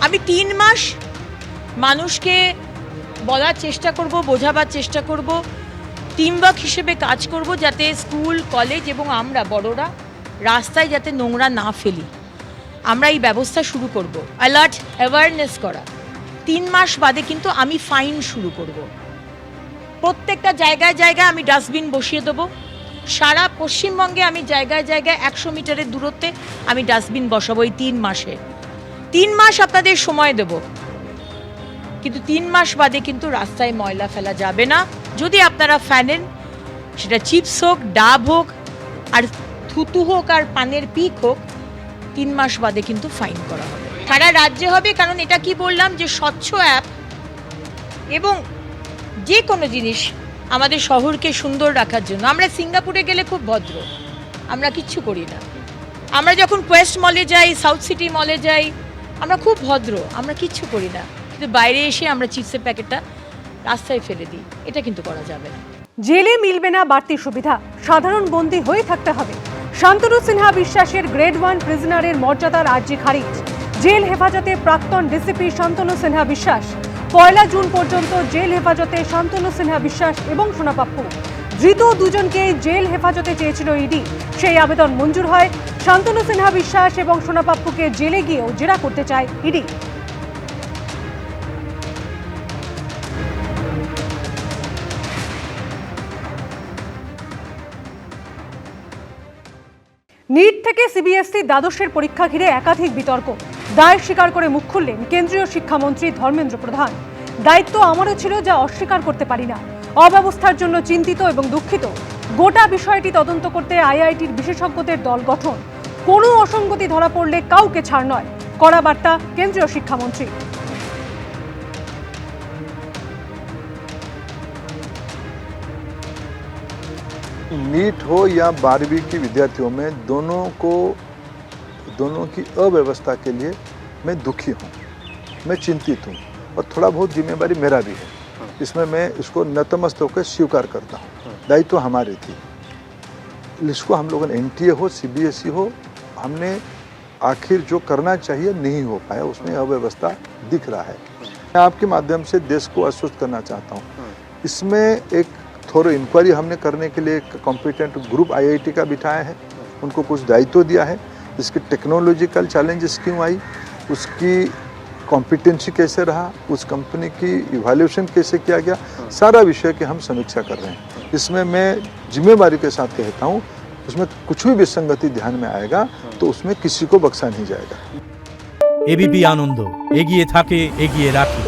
আমি 3 মাস মানুষকে বলার চেষ্টা করব, বোঝাবার চেষ্টা করব, টিমওয়ার্ক হিসেবে কাজ করব, যাতে স্কুল কলেজ এবং আমরা বড়রা রাস্তায় যাতে নোংরা না ফেলি। আমরা এই ব্যবস্থা শুরু করব, অ্যালার্ট অ্যাওয়ারনেস করা। 3 মাস বাদে কিন্তু আমি ফাইন শুরু করব। প্রত্যেকটা জায়গায় জায়গায় আমি ডাস্টবিন বসিয়ে দেবো। সারা পশ্চিমবঙ্গে আমি জায়গায় জায়গায় 100 মিটারের দূরত্বে আমি ডাস্টবিন বসাবো এই 3 মাসে। 3 মাস আপনাদের সময় দেব, কিন্তু 3 মাস বাদে কিন্তু রাস্তায় ময়লা ফেলা যাবে না। যদি আপনারা ফেলেন, সেটা চিপস হোক, ডাব হোক, আর থুতু হোক, আর পানের পিক হোক, 3 মাস বাদে কিন্তু ফাইন করা হবে, সারা রাজ্যে হবে। কারণ এটা কি বললাম যে স্বচ্ছ অ্যাপ, এবং যে কোনো জিনিস আমাদের শহরকে সুন্দর রাখার জন্য। আমরা সিঙ্গাপুরে গেলে খুব ভদ্র, আমরা কিচ্ছু করি না। আমরা যখন কোয়েস্ট মলে যাই, সাউথ সিটি মলে যাই, আমরা খুব ভদ্র, আমরা কিচ্ছু করি না। কিন্তু বাইরে এসে আমরা চিপসের প্যাকেটটা রাস্তায় ফেলে দিই, এটা কিন্তু করা যাবে না। জেলে মিলবে না বাড়তি সুবিধা, সাধারণ বন্দী হয়ে থাকতে হবে। শান্তনু সিনহা বিশ্বাসের গ্রেড 1 প্রিজনারের মর্যাদার আর্জি খারিজ। জেল হেফাজতে প্রাক্তন ডিসিপি শান্তনু সিনহা বিশ্বাস। 1 জুন পর্যন্ত জেল হেফাজতে শান্তনু সিনহা বিশ্বাস এবং সোনা পাপ্পু। ধৃত দুজনকে জেল হেফাজতে চেয়েছিল ইডি, সেই আবেদন মঞ্জুর হয়। শান্তনু সিনহা বিশ্বাস এবং সোনা পাপ্পুকে জেলে গিয়েও জেরা করতে চায় ইডি। নিট থেকে সিবিএসসি দ্বাদশের পরীক্ষা ঘিরে একাধিক বিতর্ক। দায় স্বীকার করে মুখ খুললেন কেন্দ্রীয় শিক্ষামন্ত্রী ধর্মেন্দ্র প্রধান। দায়িত্ব আমারও ছিল, যা অস্বীকার করতে পারি না। অব্যবস্থার জন্য চিন্তিত এবং দুঃখিত। গোটা বিষয়টি তদন্ত করতে আইআইটির বিশেষজ্ঞদের দল গঠন। কোনো অসঙ্গতি ধরা পড়লে কাউকে ছাড় নয়, কড়া বার্তা কেন্দ্রীয় শিক্ষামন্ত্রী। नीट हो या 12वीं की विद्यार्थियों में दोनों की अव्यवस्था के लिए मैं दुखी हूँ, मैं चिंतित हूँ, और थोड़ा बहुत जिम्मेवारी मेरा भी है। इसमें मैं इसको नतमस्तक होकर स्वीकार करता हूँ। दायित्व हमारी थी, इसको हम लोगों ने एनटीए हो, सीबीएसई हो, हमने आखिर जो करना चाहिए नहीं हो पाया, उसमें अव्यवस्था दिख रहा है। मैं आपके माध्यम से देश को आश्वस्त करना चाहता हूँ, इसमें एक थोड़ा इंक्वायरी हमने करने के लिए एक कॉम्पिटेंट ग्रुप आईआईटी का बिठाया है, उनको कुछ दायित्व दिया है। इसकी टेक्नोलॉजिकल चैलेंजेस क्यों आई, उसकी कॉम्पिटेंसी कैसे रहा, उस कंपनी की इवैल्यूएशन कैसे किया गया, सारा विषय की हम समीक्षा कर रहे हैं। इसमें मैं जिम्मेवारी के साथ कहता हूँ, उसमें कुछ भी विसंगति ध्यान में आएगा तो उसमें किसी को बख्शा नहीं जाएगा। एबीपी आनंद एगिए थाके एगिए राखे।